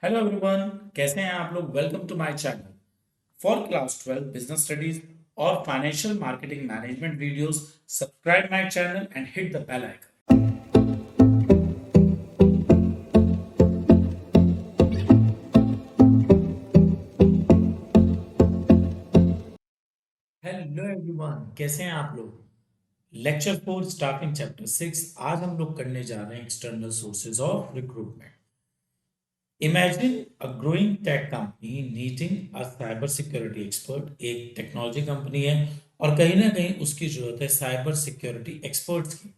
Hello everyone, कैसे हैं आप लोग। Welcome to my channel for class 12 business studies और financial marketing management videos. Subscribe my channel and hit the bell icon. Hello everyone, कैसे हैं आप लोग। Lecture 4 starting chapter 6। आज हम लोग करने जा रहे हैं external sources of recruitment. Imagine a growing tech company needing a cyber security expert. एक टेक्नोलॉजी कंपनी है और कहीं ना कहीं उसकी जरूरत है साइबर सिक्योरिटी एक्सपर्ट्स की।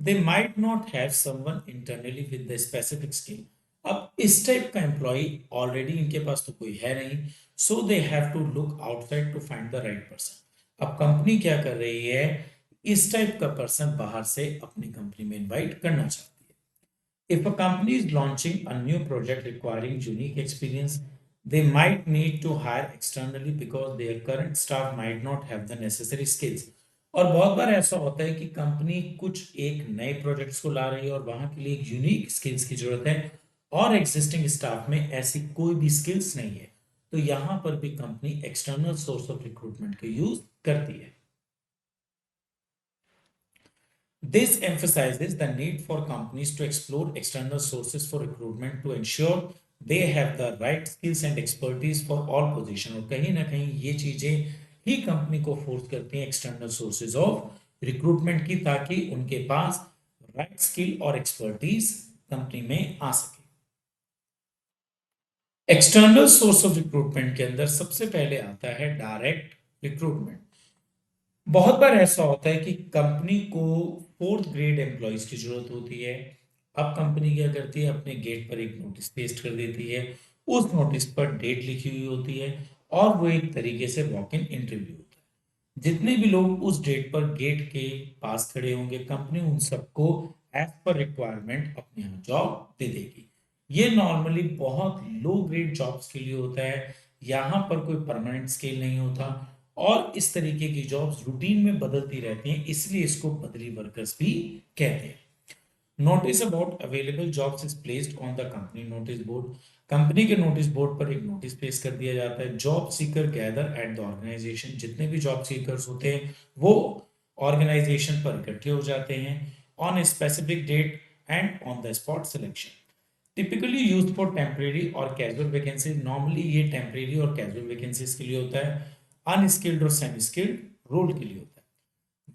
They might not have someone internally with the specific skill. अब इस टाइप का एम्प्लॉय ऑलरेडी इनके पास तो कोई है नहीं, so they have to look outside to find the right person. अब कंपनी क्या कर रही है, इस टाइप का पर्सन बाहर से अपनी कंपनी में इनवाइट करना चाहती है। If a company is launching a new project requiring unique experience, they might need to hire externally because their current staff might not have the necessary skills. और बहुत बार ऐसा होता है कि कंपनी कुछ एक नए प्रोजेक्ट्स को ला रही है और वहां के लिए एक यूनिक स्किल्स की जरूरत है और एग्जिस्टिंग स्टाफ में ऐसी कोई भी स्किल्स नहीं है, तो यहां पर भी company external source of recruitment का यूज करती है। This emphasizes the need for companies to explore external sources for recruitment to ensure they have the right skills and expertise for all positions। और कहीं ना कहीं ये चीजें ही कंपनी को फोर्स करती हैं एक्सटर्नल सोर्सेज ऑफ रिक्रूटमेंट की, ताकि उनके पास राइट स्किल और एक्सपर्टीज कंपनी में आ सके। एक्सटर्नल सोर्स ऑफ रिक्रूटमेंट के अंदर सबसे पहले आता है डायरेक्ट रिक्रूटमेंट। बहुत बार ऐसा होता है कि कंपनी को फोर्थ ग्रेड एम्प्लॉयज की जरूरत होती है। अब कंपनी क्या करती है, अपने गेट पर एक नोटिस पेस्ट कर देती है। उस नोटिस पर डेट लिखी हुई होती है और वो एक तरीके से वॉक इन इंटरव्यू होता है। जितने भी लोग उस डेट पर गेट के पास खड़े होंगे, कंपनी उन सबको एज पर रिक्वायरमेंट अपने यहाँ जॉब दे देगी। ये नॉर्मली बहुत लो ग्रेड जॉब्स के लिए होता है। यहाँ पर कोई परमानेंट स्केल नहीं होता और इस तरीके की जॉब्स रूटीन में बदलती रहती हैं, इसलिए इसको बदली वर्कर्स भी कहते हैं। Notice about available jobs is placed on the company notice board. Company के नोटिस बोर्ड पर एक नोटिस पेश कर दिया जाता है। Job seeker gather at the organisation. जितने भी जॉब सीकर्स होते हैं वो ऑर्गेनाइजेशन पर इकट्ठे हो जाते हैं on a specific date and on the spot selection. Typically used for temporary और कैजुअल वैकेंसी। नॉर्मली ये टेम्परेरी और कैजुअल वैकेंसीज के लिए होता है। अनस्किल्ड और सेमी स्किल्ड रोल के लिए होता है।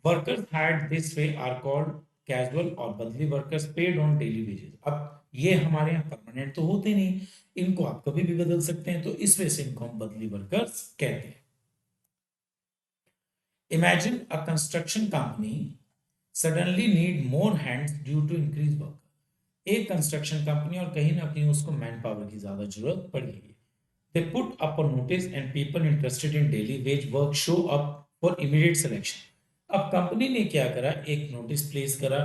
Workers hired this way are called casual और बदली workers paid on daily wages. अब ये हमारे यहाँ परमानेंट तो होते नहीं, इनको आप कभी भी बदल सकते हैं, तो इस वजह से इनको हम बदली वर्कर्स कहते हैं। Imagine a construction company suddenly need more hands due to increase work. एक कंस्ट्रक्शन कंपनी और कहीं ना कहीं उसको मैन पावर की ज्यादा जरूरत पड़ेगी। They put up a notice and people interested in daily wage work show up for immediate selection। अब कंपनी ने क्या करा, एक नोटिस प्लेस करा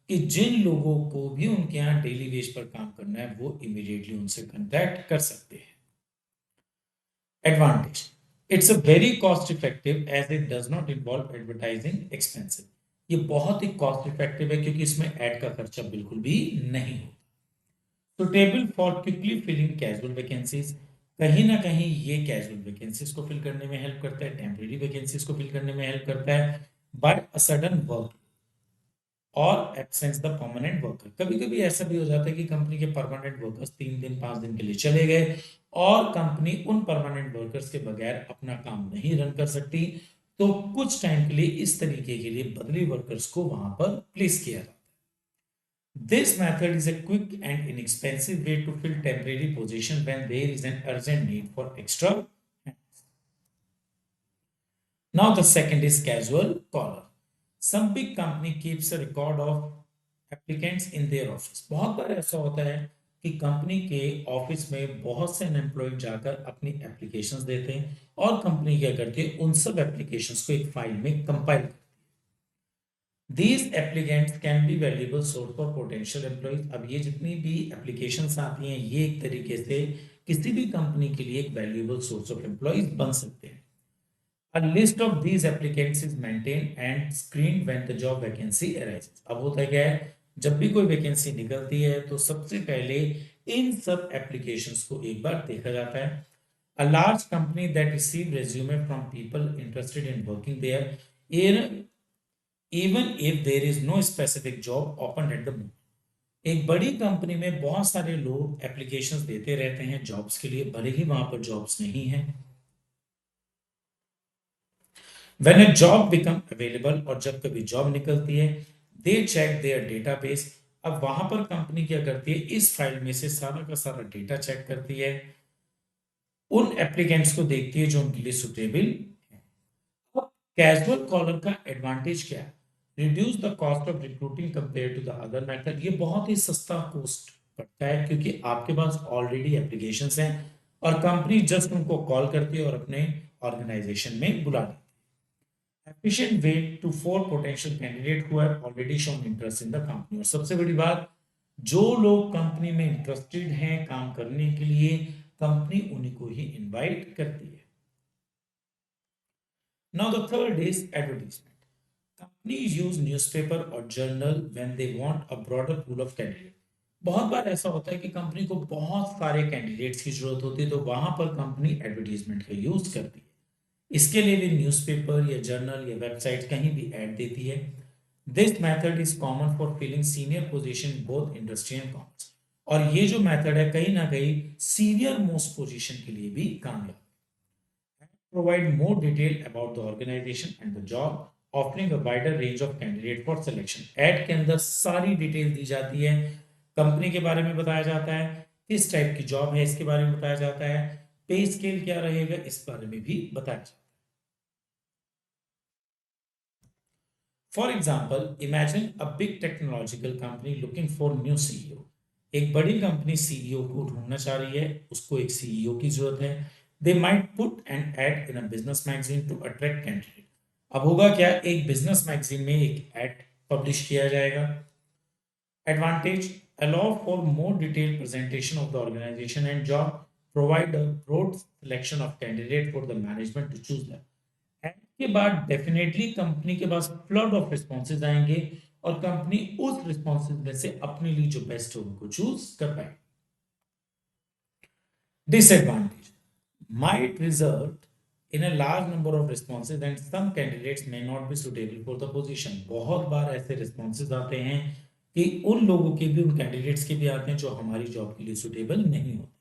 कि जिन लोगों को भी उनके यहाँ डेली वेज पर काम करना है वो इमीडिएटली उनसे कांटेक्ट कर सकते हैं। Advantage, it's a very cost effective as it does not involve advertising expensive. ये बहुत ही कॉस्ट इफेक्टिव है क्योंकि इसमें ऐड का खर्चा बिल्कुल भी नहीं होता। Suitable for quickly filling casual vacancies. कहीं ना कहीं ये कैजुअल वैकेंसीज को फिल करने में हेल्प करता है, टेम्परेरी वैकेंसीज को फिल करने में हेल्प करता है। बट अ सडन वर्क और एब्सेंस द परमानेंट वर्कर। कभी कभी ऐसा भी हो जाता है कि कंपनी के परमानेंट वर्कर्स 3 दिन 5 दिन के लिए चले गए और कंपनी उन परमानेंट वर्कर्स के बगैर अपना काम नहीं रन कर सकती, तो कुछ टाइम के लिए इस तरीके के लिए बदली वर्कर्स को वहां पर प्लेस किया जाता है। This method is a quick and inexpensive way to fill temporary position when there is an urgent need for extra hands. Now the second is casual collar. Some big company keeps a record of applicants in their office। बहुत बार ऐसा होता है कि company के office में बहुत से unemployed जाकर अपनी एप्लीकेशंस देते हैं और कंपनी क्या करती है, उन सब एप्लीकेशंस को एक फाइल में compile. These applicants can be valuable source for potential employees। अब ये जितनी भी applications आती हैं ये एक तरीके से किसी भी कंपनी के लिए एक valuable source of employees बन सकते हैं। A list of these applicants is maintained and screened when the job vacancy arises। अब होता क्या है, जब भी कोई वैकेंसी निकलती है तो सबसे पहले इन सब एप्लीकेशंस को एक बार देखा जाता है. A large company that receive resume from people interested in working there, even even if there is no specific job open at the moment. एक बड़ी कंपनी में बहुत सारे लोग एप्लीकेशंस देते रहते हैं जॉब्स के लिए, भले ही वहां पर जॉब्स नहीं है. When a job become available, और जब कभी जॉब निकलती है, they check their database. अब वहां पर कंपनी क्या करती है, इस फाइल में से सारा का सारा डेटा चेक करती है, उन एप्लीकेंट्स को देखती है जो उनके लिए सुटेबल. कैजुअल कॉलर का एडवांटेज क्या है? Reduce the cost of recruiting compare to the other method. ये बहुत ही सस्ता कॉस्ट पड़ता है क्योंकि आपके पास ऑलरेडी एप्लीकेशंस हैं और कंपनी जस्ट उनको कॉल करती है और अपने ऑर्गेनाइजेशन में बुलाती है. Efficient way to for potential candidate who have already shown interest in the company. और सबसे बड़ी बात, जो लोग कंपनी में इंटरेस्टेड हैं काम करने के लिए, कंपनी उन्हीं को ही इनवाइट करती है. Now the third is advertisement. Companies use newspaper or journal when they want a broader pool of candidate. बहुत बार ऐसा होता है कि कंपनी को बहुत सारे कैंडिडेट्स की जरूरत होती है तो वहां पर कंपनी एडवर्टीजमेंट का यूज करती है. इसके लिए भी न्यूज़पेपर या जर्नल या वेबसाइट कहीं भी ऐड देती है. This method is common for filling senior position both industry and commerce. और ये जो मेथड है कहीं ना कहीं सीनियर मोस्ट पोजीशन के लिए भी कामयाब. Provide more detail about the organization and the job, offering a wider range of candidate for selection. Ad के अंदर सारी डिटेल दी जाती है, कंपनी के बारे में बताया जाता है, किस टाइप की जॉब है इसके बारे में बताया जाता है, पे स्केल क्या रहेगा इस बारे में भी बताया जाता है. For example, imagine a big technological company looking for new CEO. एक बड़ी कंपनी सीईओ को ढूंढना चाह रही है, उसको एक सीईओ की जरूरत है. They might put an ad in a business magazine to attract candidate. अब होगा क्या, एक बिजनेस मैगजीन में एक एड पब्लिश किया जाएगा. Advantage, allow for more detailed presentation of the organization and job, provide a broad selection of candidate for the management to choose them. And के बाद डेफिनेटली कंपनी के पास फ्लड ऑफ रिस्पॉन्सेज आएंगे और company उस responses में से अपने लिए जो बेस्ट है उनको चूज कर पाएगी. Disadvantage, might result in a large number of responses and some candidates may not be suitable for the position. बहुत बार ऐसे responses आते हैं कि उन लोगों के भी, उन candidates के भी आते हैं जो हमारी जॉब के लिए suitable नहीं होते.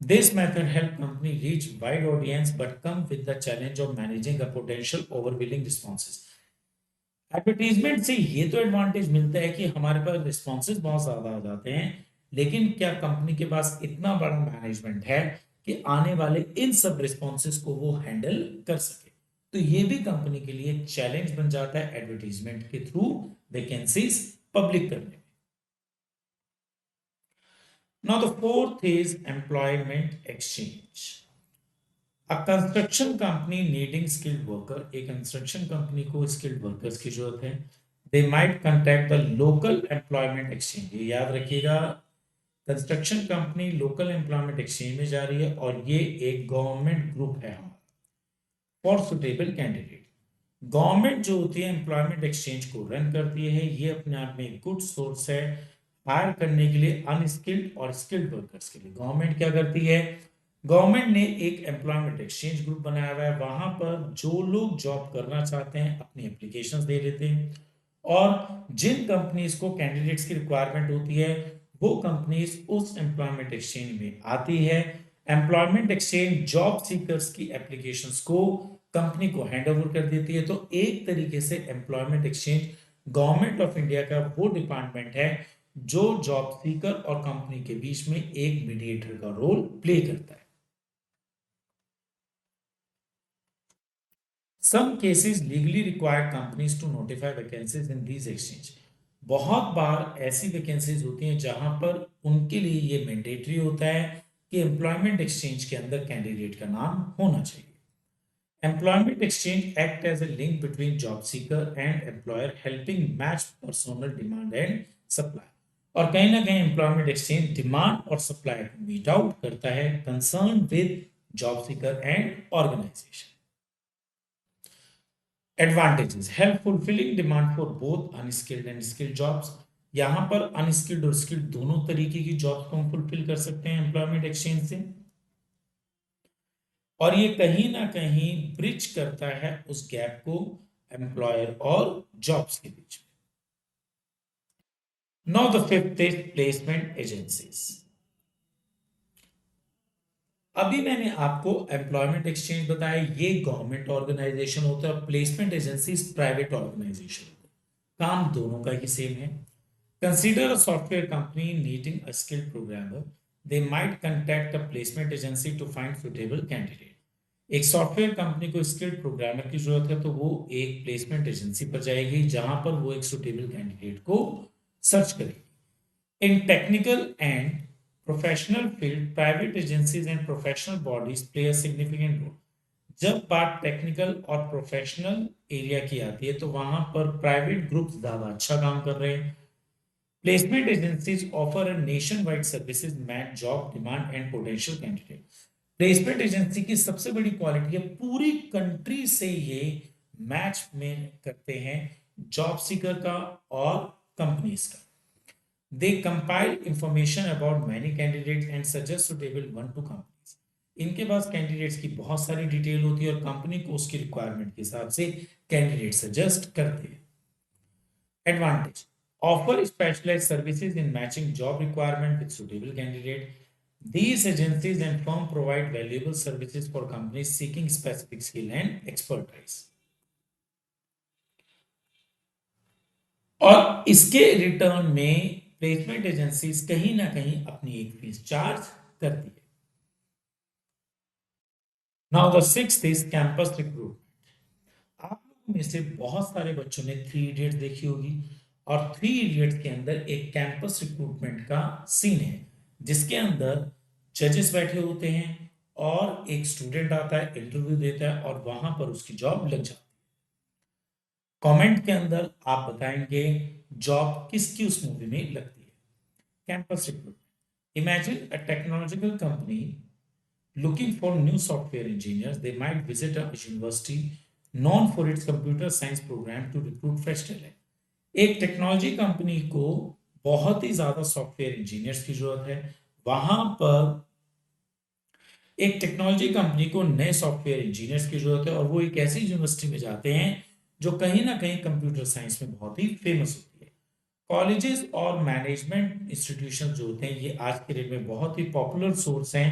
This method help company reach wide audience but come with the challenge of managing a potential overwhelming responses. Advertisement से ये तो एडवांटेज मिलता है कि हमारे पास रिस्पॉन्सेज बहुत ज्यादा आ जाते हैं, लेकिन क्या कंपनी के पास इतना बड़ा मैनेजमेंट है कि आने वाले इन सब रिस्पॉन्सेज को वो हैंडल कर सके? तो ये भी कंपनी के लिए चैलेंज बन जाता है एडवर्टीजमेंट के थ्रू वैकेंसीज पब्लिक करने में. Now the fourth is employment exchange. A construction company needing skilled worker. एक कंस्ट्रक्शन कंपनी को स्किल्ड वर्कर्स की जरूरत है. They might contact the local employment exchange. ये याद रखिएगा, construction company local employment exchange में जा रही है और ये एक गवर्नमेंट ग्रुप है फॉर सुटेबल कैंडिडेट. गवर्नमेंट जो होती है एम्प्लॉयमेंट एक्सचेंज को रन करती है, ये अपने आप में एक गुड सोर्स है हायर करने के लिए अनस्किल्ड और स्किल्ड वर्कर्स के लिए. गवर्नमेंट क्या करती है, गवर्नमेंट ने एक एम्प्लॉयमेंट एक्सचेंज ग्रुप बनाया हुआ है, वहां पर जो लोग जॉब करना चाहते हैं अपनी एप्लीकेशंस दे देते हैं और जिन कंपनीज को कैंडिडेट्स की रिक्वायरमेंट होती है वो कंपनीज उस एम्प्लॉयमेंट एक्सचेंज में आती है. एम्प्लॉयमेंट एक्सचेंज जॉब सीकर्स की एप्लीकेशंस को कंपनी को हैंड ओवर कर देती है. तो एक तरीके से employment exchange government of India का वो डिपार्टमेंट है जो जॉब सीकर और कंपनी के बीच में एक मीडिएटर का रोल प्ले करता है. Some cases legally require companies to notify vacancies in these exchange. बहुत बार ऐसी वैकेंसीज होती हैं जहां पर उनके लिए ये मैंडेटरी होता है कि एम्प्लॉयमेंट एक्सचेंज के अंदर कैंडिडेट का नाम होना चाहिए. Employment exchange act as a link between job seeker and employer, helping match personal demand and supply. और कहीं ना कहीं एम्प्लॉयमेंट एक्सचेंज डिमांड और सप्लाई को मीट आउट करता है concern with job seeker and organisation. Advantages: help fulfilling demand for both unskilled and skilled jobs. यहां पर अनस्किल्ड और स्किल्ड दोनों तरीके की जॉब को हम फुलफिल कर सकते हैं एम्प्लॉयमेंट एक्सचेंज से, और ये कहीं ना कहीं ब्रिज करता है उस गैप को एम्प्लॉयर और जॉब्स के बीच में। Now the fifth is placement agencies. अभी मैंने आपको एम्प्लॉयमेंट एक्सचेंज बताया, ये गवर्नमेंट ऑर्गेनाइजेशन होता है, प्लेसमेंट एजेंसीज प्राइवेट ऑर्गेनाइजेशन होता है, काम दोनों का ही सेम है। Consider a software company needing a skilled programmer, they might contact a placement agency to find suitable candidate. एक सॉफ्टवेयर कंपनी को स्किल्ड प्रोग्रामर की जरूरत है तो वो एक प्लेसमेंट एजेंसी पर जाएगी जहां पर वो एक सुटेबल कैंडिडेट को सर्च करेगी। In technical and professional field, private agencies and professional bodies play a significant role. जब बात टेक्निकल और प्रोफेशनल एरिया की आती है तो वहां पर प्राइवेट ग्रुप ज्यादा अच्छा काम कर रहे हैं। Placement agencies offer a nation wide services match job demand and potential candidate. Placement agency की सबसे बड़ी क्वालिटी है पूरी कंट्री से ये मैच में करते हैं जॉब सीकर का और कंपनीज का। They compile information about many candidates and suggest suitable one to companies. इनके पास कैंडिडेट्स की बहुत सारी डिटेल होती है और कंपनी को उसकी रिक्वायरमेंट के हिसाब से कैंडिडेट सजेस्ट करते हैं। Advantage, offer specialised services in matching job requirement with suitable candidate. These agencies and firm provide valuable services for companies seeking specific skill and expertise. और इसके रिटर्न में प्लेसमेंट एजेंसीज कहीं ना कहीं अपनी एक फीस चार्ज करती है। Now the sixth is campus recruitment. आप लोगों में से बहुत सारे बच्चों ने थ्री इडियट्स देखी होगी, और थ्री इडियट्स के अंदर एक कैंपस रिक्रूटमेंट का सीन है जिसके अंदर जजेस बैठे होते हैं और एक स्टूडेंट आता है, इंटरव्यू देता है और वहां पर उसकी जॉब लग जाती है। कमेंट के अंदर आप बताएंगे जॉब किसकी उस मूवी में लगती है। Campus recruitment, imagine a technological company looking for new software engineers. They might visit a university known for its computer science program to recruit fresh talent. एक टेक्नोलॉजी कंपनी को बहुत ही ज्यादा सॉफ्टवेयर इंजीनियर्स की जरूरत है। वहां पर एक टेक्नोलॉजी कंपनी को नए सॉफ्टवेयर इंजीनियर्स की जरूरत है और वो एक ऐसी यूनिवर्सिटी में जाते हैं जो कहीं ना कहीं कंप्यूटर साइंस में बहुत ही फेमस होती है। कॉलेजेस और मैनेजमेंट इंस्टीट्यूशन जो होते हैं ये आज के डेट में बहुत ही पॉपुलर सोर्स हैं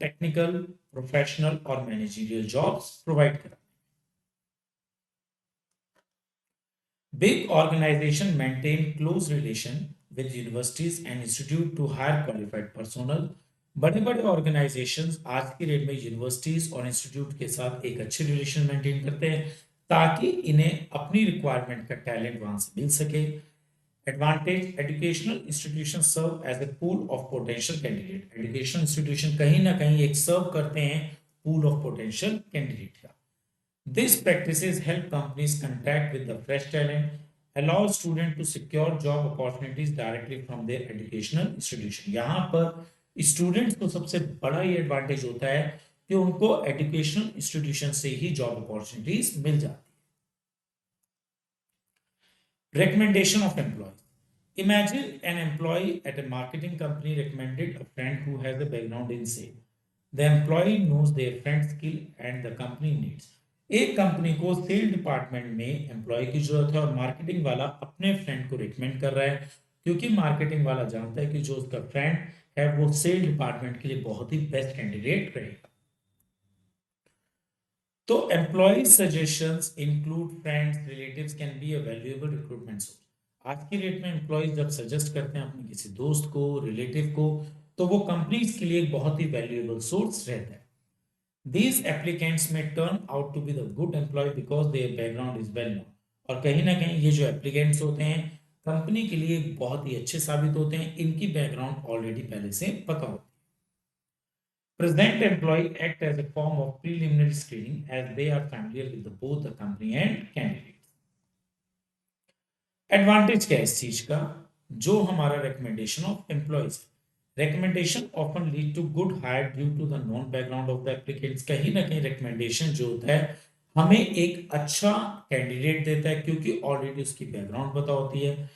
टेक्निकल, प्रोफेशनल और मैनेजरियल जॉब्स प्रोवाइड कर। Big organizations maintain close relation with universities and institute to hire qualified personnel. बड़े बड़े ऑर्गेनाइजेशंस आज की डेट में यूनिवर्सिटीज और इंस्टीट्यूट के साथ एक अच्छे रिलेशन मेंटेन करते हैं ताकि इन्हें अपनी रिक्वायरमेंट का टैलेंट वहां से मिल सके। Advantage, educational institution serve as a pool of potential candidate. Educational institution कहीं ना कहीं एक सर्व करते हैं पूल ऑफ पोटेंशियल कैंडिडेट का। These practices help companies contact with the fresh talent, allow students to secure job opportunities directly from their educational institution. यहाँ पर students को सबसे बड़ा ये एडवांटेज होता है कि उनको एजुकेशनल इंस्टीट्यूशन से ही जॉब अपॉर्चुनिटीज मिल जाती है। Recommendation of employees, imagine an employee at a marketing company recommended a friend who has a background in sales. The employee knows their friend's skill and the company needs. एक company को cell department में employ की जरूरत है और marketing वाला अपने friend को रिकमेंड कर रहा है क्योंकि मार्केटिंग वाला जानता है कि जो उसका फ्रेंड है वो सेल डिपार्टमेंट के लिए बहुत ही बेस्ट कैंडिडेट रहेगा। तो employ suggestions include friends relatives can be a valuable recruitment source. आज की डेट में एम्प्लॉयज जब सजेस्ट करते हैं अपने किसी दोस्त को, रिलेटिव को, तो वो कंपनीज के लिए एक बहुत ही वैल्यूएबल सोर्स रहता है। These applicants may turn out to be the good employee because their background is well known. और कहीं ना कहीं ये जो एप्लीकेंट्स होते हैं कंपनी के लिए बहुत ही अच्छे साबित होते हैं, इनकी बैकग्राउंड ऑलरेडी पहले से पता होती है। Present employee act as a form of preliminary screening as they are familiar with both the company and candidates. Advantage क्या है इस चीज का, जो हमारा recommendation of employees, recommendation often lead to good hire due to the known background of the applicants. कहीं ना कहीं रिकमेंडेशन जो होता है हमें एक अच्छा कैंडिडेट देता है क्योंकि ऑलरेडी उसकी बैकग्राउंड पता होती है।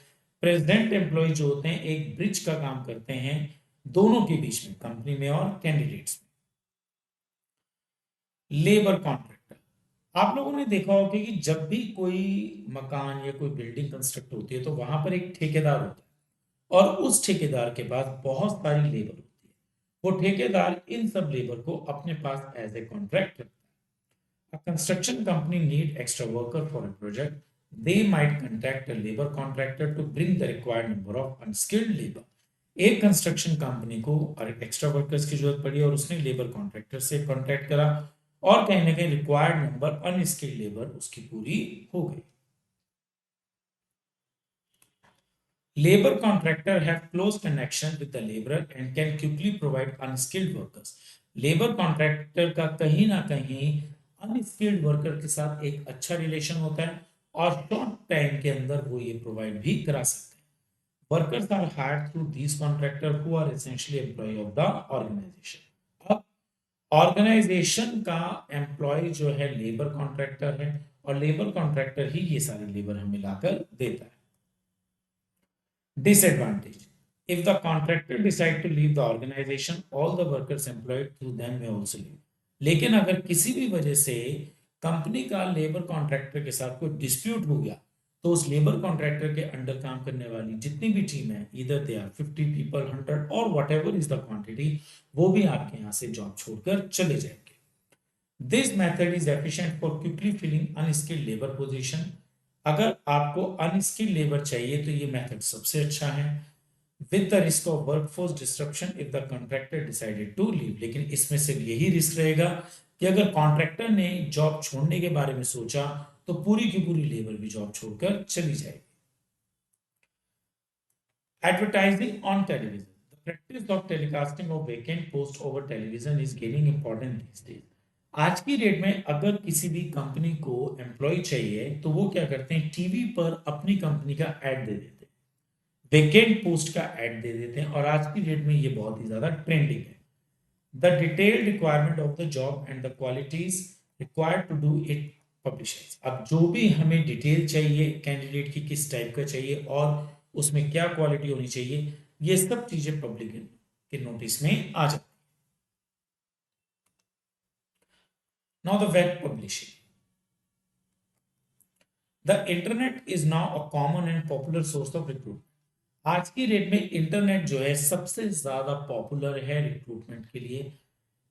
प्रेसिडेंट एम्प्लॉय जो होते हैं एक ब्रिज का काम करते हैं दोनों के बीच में, कंपनी में और कैंडिडेट्स में। लेबर कॉन्ट्रैक्टर, आप लोगों ने देखा होगा कि जब भी कोई मकान या कोई बिल्डिंग कंस्ट्रक्ट होती है तो वहां पर एक ठेकेदार होता है और उस ठेकेदार के पास बहुत सारी लेबर होती है। वो ठेकेदार इन सब लेबर को अपने पास एज ए कॉन्ट्रैक्ट रखता है। A construction company need extra worker for a project. They might contact a labor contractor to bring the required number of unskilled labor. एक कंस्ट्रक्शन कंपनी को एक्स्ट्रा वर्कर्स की जरूरत पड़ी और उसने लेबर कॉन्ट्रैक्टर से कॉन्टैक्ट करा और कहीं ना कहीं रिक्वायर्ड नंबर अनस्किल्ड लेबर उसकी पूरी हो गई। Labor contractor have close connection with the laborer and can quickly provide unskilled workers. Labour contractor का कहीं ना कहीं अनस्किल्ड वर्कर के साथ एक अच्छा रिलेशन होता है और शॉर्ट टाइम के अंदर वो ये प्रोवाइड भी करा सकते हैं। Workers are hired through these contractor who are essentially employ of the organisation. अब ऑर्गेनाइजेशन का एम्प्लॉय जो है लेबर कॉन्ट्रैक्टर है और लेबर कॉन्ट्रैक्टर ही ये सारे लेबर हमें मिलाकर देता है। Disadvantage: if the contractor decide to leave the organization, all the workers employed through them may also leave. लेकिन अगर किसी भी वजह से कंपनी का लेबर कॉन्ट्रैक्टर के साथ कोई डिस्प्यूट हो गया तो उस लेबर कॉन्ट्रैक्टर के अंडर काम करने वाली जितनी भी टीम है, इधर दे आर 50 पीपल, 100 और whatever is the quantity, वो भी आपके यहाँ से जॉब छोड़कर चले जाएंगे। This method is efficient for quickly filling unskilled labour position. अगर आपको अनस्किल्ड लेबर चाहिए तो ये मेथड सबसे अच्छा है। With the risk of workforce disruption if the contractor decided to leave, लेकिन इसमें सिर्फ यही रिस्क रहेगा कि अगर कॉन्ट्रैक्टर ने जॉब छोड़ने के बारे में सोचा तो पूरी की पूरी लेबर भी जॉब छोड़कर चली जाएगी। Advertising on television, the practice of telecasting of vacant post over television is gaining important these days. आज की डेट में अगर किसी भी कंपनी को एम्प्लॉय चाहिए तो वो क्या करते हैं, टीवी पर अपनी कंपनी का ऐड दे देते हैं, वेकेंट पोस्ट का ऐड दे देते हैं और आज की डेट में ये बहुत ही ज्यादा ट्रेंडिंग है। The detailed requirement of the job and the qualities required to do it publishers. अब जो भी हमें डिटेल चाहिए कैंडिडेट की किस टाइप का चाहिए और उसमें क्या क्वालिटी होनी चाहिए, ये सब चीजें पब्लिक के नोटिस में आ जाती। Now the web publishing. The internet is now a common and popular source of recruitment. आज की डेट में इंटरनेट जो है सबसे ज्यादा पॉपुलर है रिक्रूटमेंट के लिए।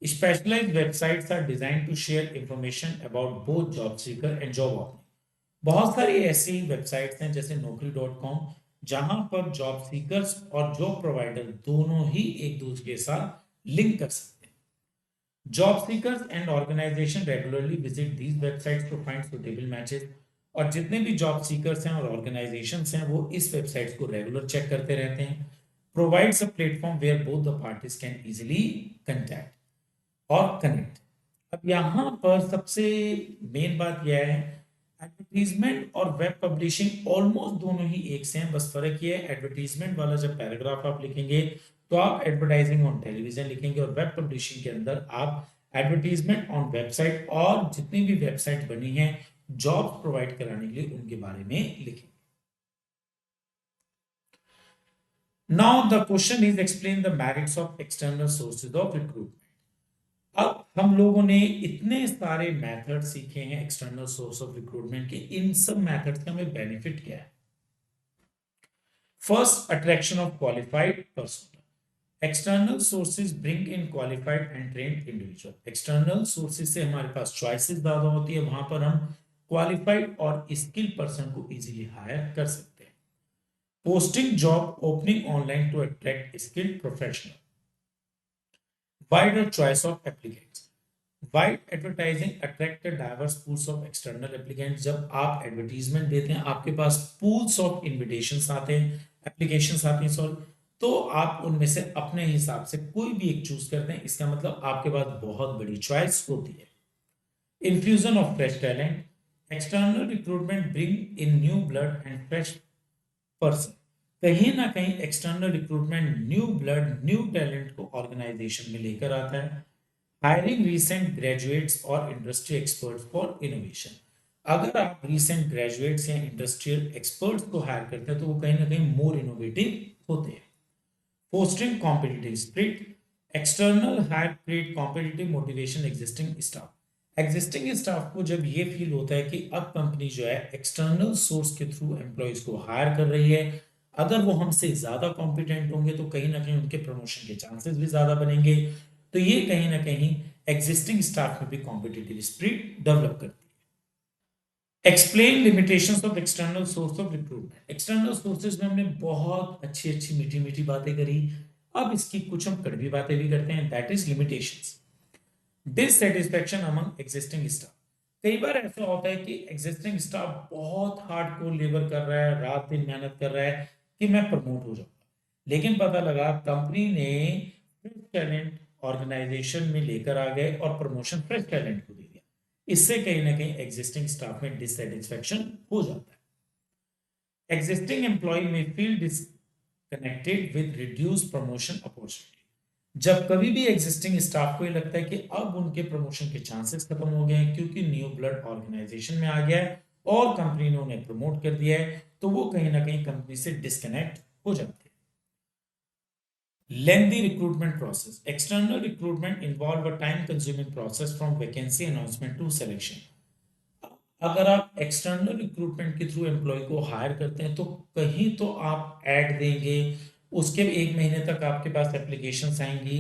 Specialised websites are designed to share information about both job seeker and job opening. बहुत सारी ऐसी वेबसाइट्स हैं जैसे naukri.com जहां पर जॉब सीकर्स और जॉब प्रोवाइडर दोनों ही एक दूसरे के साथ लिंक कर सकते हैं। Job seekers and organisation regularly visit these websites to find suitable matches. और जितने भी जॉब सीकर्स हैं और ऑर्गेनाइजेशंस हैं वो इस वेबसाइट्स को रेगुलर चेक करते रहते हैं। Provides a platform where both the parties can easily contact और कनेक्ट। अब यहाँ पर सबसे मेन बात यह है, एडवर्टीजमेंट और वेब पब्लिशिंग ऑलमोस्ट दोनों ही एक से हैं, बस फर्क ये है एडवर्टीजमेंट वाला जब पैराग्राफ आप लिखेंगे तो आप एडवर्टाइजिंग ऑन टेलीविजन लिखेंगे और वेब पब्लिशिंग के अंदर आप एडवर्टीजमेंट ऑन वेबसाइट और जितनी भी वेबसाइट बनी है जॉब प्रोवाइड कराने के लिए उनके बारे में लिखेंगे। Now the question is explain the merits of external sources of recruitment. अब हम लोगों ने इतने सारे मेथड सीखे हैं एक्सटर्नल सोर्स ऑफ रिक्रूटमेंट के, इन सब मेथड का हमें बेनिफिट क्या है। First, attraction of qualified person. External sources bring in qualified and trained individual. External sources से हमारे पास चॉइसेस ज्यादा होती है, वहां पर हम क्वालिफाइड और स्किल पर्सन को इजीली हायर कर सकते हैं। Posting job opening online to attract skilled professional. Wider choice of applicants. Wide advertising attract a diverse pools of external applicants. जब आप एडवर्टीजमेंट देते हैं आपके पास pools of invitations आते हैं, applications आते हैं, सॉरी, तो आप उनमें से अपने हिसाब से कोई भी एक चूज करते हैं। इसका मतलब आपके पास बहुत बड़ी चॉइस होती है। Infusion of fresh talent. External recruitment bring in new blood and fresh person. कहीं ना कहीं external recruitment new blood new talent को ऑर्गेनाइजेशन में लेकर आता है। हायरिंग रिसेंट ग्रेजुएट्स और इंडस्ट्री एक्सपर्ट्स फॉर इनोवेशन। अगर आप रिसेंट ग्रेजुएट्स या इंडस्ट्रियल एक्सपर्ट्स को हायर करते हैं तो वो कहीं ना कहीं मोर इनोवेटिव होते हैं। Fostering competitive spirit, external hire create competitive motivation existing staff को जब ये फील होता है कि अब कंपनी जो है एक्सटर्नल सोर्स के थ्रू एम्प्लॉयज को हायर कर रही है, अगर वो हमसे ज्यादा कॉम्पिटेंट होंगे तो कहीं ना कहीं उनके प्रमोशन के चांसेस भी ज्यादा बनेंगे। तो ये कहीं ना कहीं एग्जिस्टिंग स्टाफ में भी कॉम्पिटिटिव स्पिरिट डेवलप करती है। Explain limitations of external source of recruitment. External sources में हमने बहुत अच्छी अच्छी मीठी मीठी बातें करी, अब इसकी कुछ हम कड़वी बातें भी करते हैं, that is limitations. Dissatisfaction among existing staff. कई बार ऐसा होता है कि एग्जिस्टिंग स्टाफ बहुत हार्डकोर लेबर कर रहा है, रात दिन मेहनत कर रहा है कि मैं प्रमोट हो जाऊंगा, लेकिन पता लगा कंपनी ने फ्रेश टैलेंट ऑर्गेनाइजेशन में लेकर आ गए और प्रमोशन फ्रेश टैलेंट को दे दिया। इससे कहीं ना कहीं एग्जिस्टिंग स्टाफ में डिससेटिस्फैक्शन हो जाता है। एग्जिस्टिंग एम्प्लॉय में feel disconnected with reduce promotion opportunity. जब कभी भी एग्जिस्टिंग स्टाफ को ये लगता है कि अब उनके प्रमोशन के चांसेस खत्म हो गए हैं क्योंकि न्यू ब्लड ऑर्गेनाइजेशन में आ गया है और कंपनी ने उन्हें प्रमोट कर दिया है, तो वो कहीं ना कहीं कंपनी से डिस्कनेक्ट हो जाते हैं। Lengthy recruitment process. External recruitment involve a time consuming process from vacancy announcement to selection. अगर आप एक्सटर्नल रिक्रूटमेंट के थ्रू एम्प्लॉय को हायर करते हैं तो कहीं तो आप ऐड देंगे, उसके 1 महीने तक आपके पास एप्लीकेशंस आएंगी,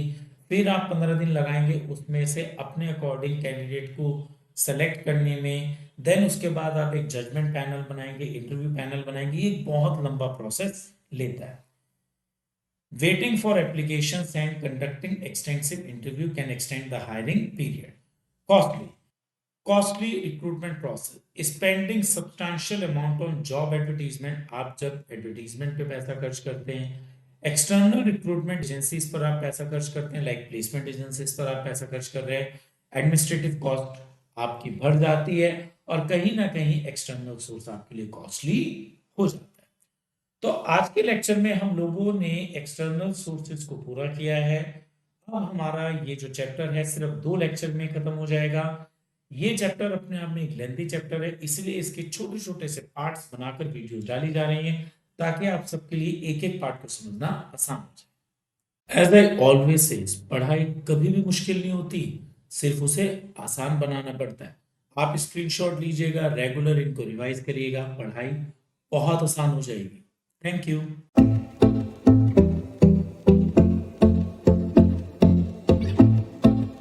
फिर आप 15 दिन लगाएंगे उसमें से अपने अकॉर्डिंग कैंडिडेट को सेलेक्ट करने में, देन उसके बाद आप एक जजमेंट पैनल बनाएंगे, इंटरव्यू पैनल बनाएंगे, ये एक बहुत लंबा प्रोसेस लेता है। Waiting for applications and conducting extensive interview can extend the hiring period. Costly recruitment process, spending substantial amount on job advertisement. आप जब एडवर्टीजमेंट पे पैसा खर्च करते हैं, एक्सटर्नल रिक्रूटमेंट एजेंसीज पर आप पैसा खर्च करते हैं, लाइक प्लेसमेंट एजेंसीज पर आप पैसा खर्च कर रहे हैं, एडमिनिस्ट्रेटिव कॉस्ट आपकी बढ़ जाती है और कहीं ना कहीं एक्सटर्नल सोर्स आपके लिए कॉस्टली हो जाता है। तो आज के लेक्चर में हम लोगों ने एक्सटर्नल सोर्सेज को पूरा किया है। अब हमारा ये जो चैप्टर है सिर्फ 2 लेक्चर में खत्म हो जाएगा। ये चैप्टर अपने आप में एक लेंथी चैप्टर है, इसलिए इसके छोटे छोटे से पार्ट्स बनाकर वीडियो डाली जा रही हैं ताकि आप सबके लिए एक एक पार्ट को समझना आसान हो जाए। एज आई ऑलवेज सेज, पढ़ाई कभी भी मुश्किल नहीं होती, सिर्फ उसे आसान बनाना पड़ता है। आप स्क्रीनशॉट लीजिएगा, रेगुलर इनको रिवाइज करिएगा, पढ़ाई बहुत आसान हो जाएगी। Thank you.